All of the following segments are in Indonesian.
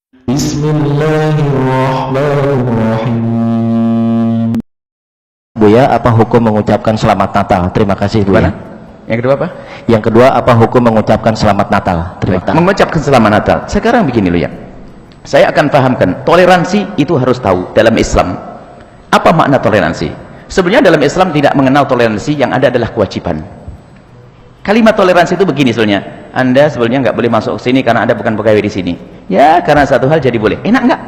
Bismillahirrahmanirrahim. Buya, apa hukum mengucapkan selamat Natal? Terima kasih Buya. Gimana? Yang kedua apa? Yang kedua, apa hukum mengucapkan selamat Natal? Terima kasih. Mengucapkan selamat Natal. Sekarang begini loh ya. Saya akan pahamkan, toleransi itu harus tahu dalam Islam. Apa makna toleransi? Sebenarnya dalam Islam tidak mengenal toleransi, yang ada adalah kewajiban. Kalimat toleransi itu begini sebenarnya. Anda sebenarnya nggak boleh masuk ke sini karena Anda bukan pegawai di sini. Ya, karena satu hal jadi boleh. Enak nggak?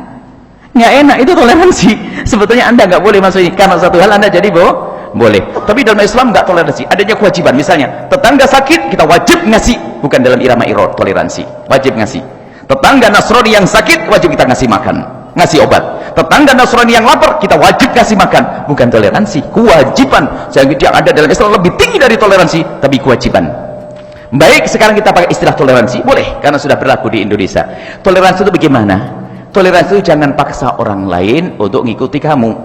Nggak enak, itu toleransi. Sebetulnya Anda nggak boleh masuk ini karena satu hal Anda jadi boleh. Tapi dalam Islam nggak toleransi, adanya kewajiban. Misalnya tetangga sakit, kita wajib ngasih, bukan dalam irama iror toleransi, wajib ngasih. Tetangga Nasrani yang sakit, wajib kita ngasih makan, ngasih obat. Tetangga Nasrani yang lapar, kita wajib ngasih makan, bukan toleransi, kewajiban. Yang ada dalam Islam lebih tinggi dari toleransi, tapi kewajiban. Baik, sekarang kita pakai istilah toleransi, boleh, karena sudah berlaku di Indonesia. Toleransi itu bagaimana? Toleransi itu jangan paksa orang lain untuk mengikuti kamu.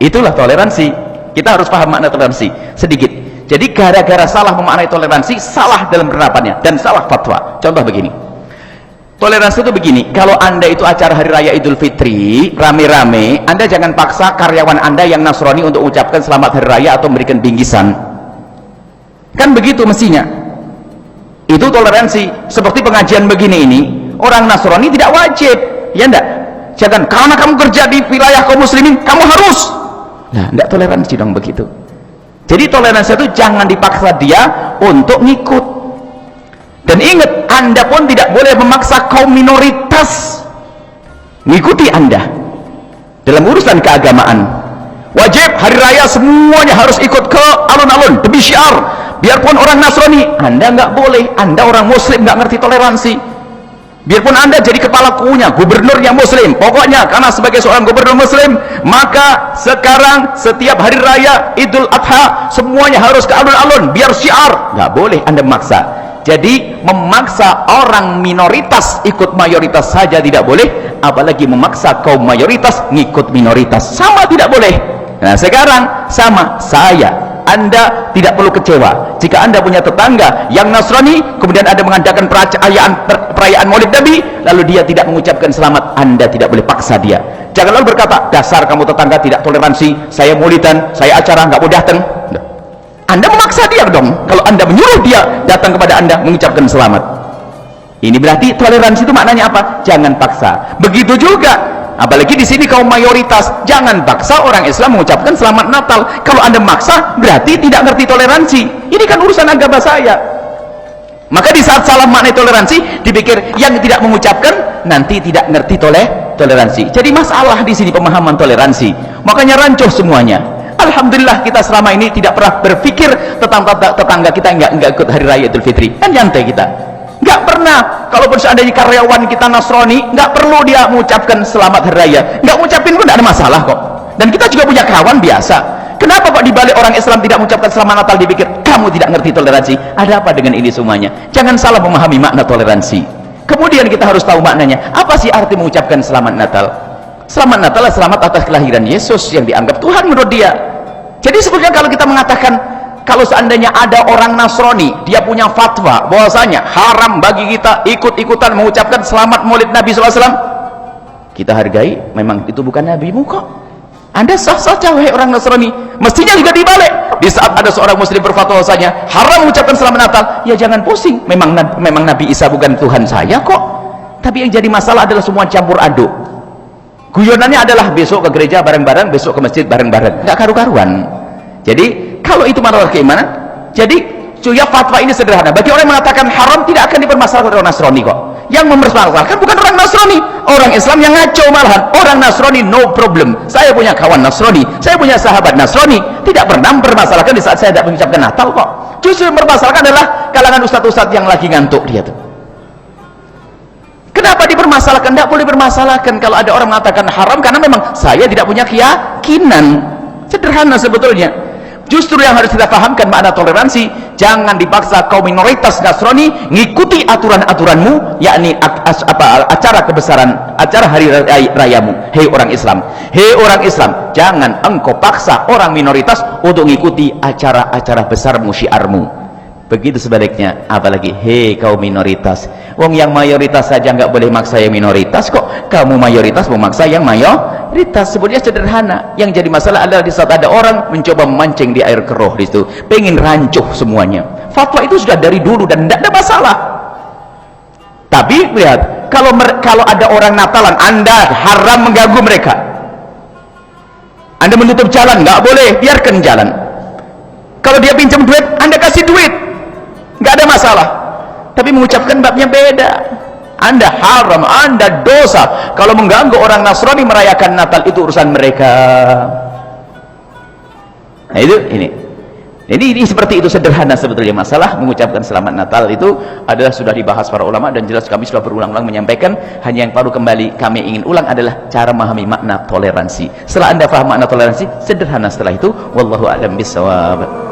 Itulah toleransi. Kita harus paham makna toleransi sedikit. Jadi gara-gara salah memaknai toleransi, salah dalam penerapannya dan salah fatwa. Contoh begini, toleransi itu begini, kalau Anda itu acara hari raya Idul Fitri rame-rame, Anda jangan paksa karyawan Anda yang Nasrani untuk mengucapkan selamat hari raya atau memberikan bingkisan. Kan begitu mestinya. Itu toleransi. Seperti pengajian begini ini, orang Nasrani tidak wajib, ya enggak? Jangan karena kamu kerja di wilayah kaum muslimin kamu harus. Nah, enggak toleransi dong begitu. Jadi toleransi itu jangan dipaksa dia untuk ngikut. Dan ingat, Anda pun tidak boleh memaksa kaum minoritas mengikuti Anda dalam urusan keagamaan. Wajib hari raya semuanya harus ikut ke alun-alun demi syiar. Biarpun orang Nasrani, Anda nggak boleh. Anda orang Muslim nggak ngerti toleransi. Biarpun Anda jadi kepala kuunya, gubernurnya Muslim, pokoknya karena sebagai seorang gubernur Muslim, maka sekarang setiap hari raya Idul Adha semuanya harus ke alun-alun biar syiar. Nggak boleh Anda memaksa. Jadi memaksa orang minoritas ikut mayoritas saja tidak boleh, apalagi memaksa kaum mayoritas ngikut minoritas, sama tidak boleh. Nah sekarang sama Anda tidak perlu kecewa jika Anda punya tetangga yang Nasrani, kemudian Anda mengadakan perayaan Maulid Nabi, lalu dia tidak mengucapkan selamat. Anda tidak boleh paksa dia. Jangan lalu berkata, dasar kamu tetangga tidak toleransi, saya maulidan, saya acara nggak mau datang. Anda memaksa dia dong kalau Anda menyuruh dia datang kepada Anda mengucapkan selamat. Ini berarti toleransi itu maknanya apa? Jangan paksa. Begitu juga, apalagi di sini kaum mayoritas, jangan paksa orang Islam mengucapkan selamat Natal. Kalau Anda maksa, berarti tidak ngerti toleransi. Ini kan urusan agama saya. Maka di saat salah maknai toleransi, dipikir yang tidak mengucapkan nanti tidak ngerti toleransi. Jadi masalah di sini pemahaman toleransi. Makanya rancuh semuanya. Alhamdulillah kita selama ini tidak pernah berpikir tentang tetangga kita nggak ikut hari raya Idul Fitri. Kan nyantai kita. Nggak pernah. Kalaupun seandainya karyawan kita Nasrani, nggak perlu dia mengucapkan selamat hari raya. Nggak mengucapin pun nggak ada masalah kok. Dan kita juga punya kawan biasa. Kenapa kok dibalik orang Islam tidak mengucapkan selamat Natal dipikir kamu tidak ngerti toleransi? Ada apa dengan ini semuanya? Jangan salah memahami makna toleransi. Kemudian kita harus tahu maknanya. Apa sih arti mengucapkan selamat Natal? Selamat Natal adalah selamat atas kelahiran Yesus yang dianggap Tuhan menurut dia. Jadi sebetulnya kalau kita mengatakan, kalau seandainya ada orang Nasrani, dia punya fatwa bahwasanya haram bagi kita ikut-ikutan mengucapkan selamat Maulid Nabi SAW, kita hargai, memang itu bukan nabimu kok. Anda sah-sah saja wahai orang Nasrani. Mestinya juga dibalik. Di saat ada seorang muslim berfatwa bahwasanya haram mengucapkan selamat Natal, ya jangan pusing, memang Nabi Isa bukan Tuhan saya kok. Tapi yang jadi masalah adalah semua campur aduk. Guyonannya adalah besok ke gereja bareng-bareng, besok ke masjid bareng-bareng, nggak karu-karuan. Jadi kalau itu masalah keimanan, jadi ya fatwa ini sederhana. Bagi orang yang mengatakan haram tidak akan dipermasalahkan orang Nasrani kok. Yang mempermasalahkan bukan orang Nasrani, orang Islam yang ngaco malahan. Orang Nasrani no problem. Saya punya kawan Nasrani, saya punya sahabat Nasrani, tidak pernah mempermasalahkan di saat saya tidak mengucapkan Natal kok. Justru yang mempermasalahkan adalah kalangan ustadz-ustadz yang lagi ngantuk dia tuh. Kenapa dipermasalahkan? Tidak boleh dipermasalahkan kalau ada orang mengatakan haram karena memang saya tidak punya keyakinan. Sederhana sebetulnya. Justru yang harus kita pahamkan makna toleransi, jangan dipaksa kaum minoritas Nasrani ngikuti aturan-aturanmu, yakni acara kebesaran, acara hari rayamu. Hei orang Islam, jangan engkau paksa orang minoritas untuk mengikuti acara-acara besarmu, syiarmu. begitu sebaliknya. Apalagi hei kaum minoritas, wong yang mayoritas saja nggak boleh maksa yang minoritas, kok kamu mayoritas memaksa yang mayoritas? Sebenarnya sederhana. Yang jadi masalah adalah di saat ada orang mencoba memancing di air keruh di situ, pengen rancuh semuanya. Fatwa itu sudah dari dulu dan tidak ada masalah. Tapi lihat, kalau ada orang Natalan, Anda haram mengganggu mereka. Anda menutup jalan, nggak boleh, biarkan jalan. Kalau dia pinjam duit, Anda kasih duit, nggak ada masalah. Tapi mengucapkan babnya beda. Anda haram, Anda dosa. Kalau mengganggu orang Nasrani merayakan Natal, itu urusan mereka. Nah itu ini. Jadi ini seperti itu, sederhana sebetulnya. Masalah mengucapkan selamat Natal itu adalah sudah dibahas para ulama dan jelas kami sudah berulang-ulang menyampaikan. Hanya yang perlu kembali kami ingin ulang adalah cara memahami makna toleransi. Setelah Anda paham makna toleransi, sederhana setelah itu. Wallahu a'lam bishawab.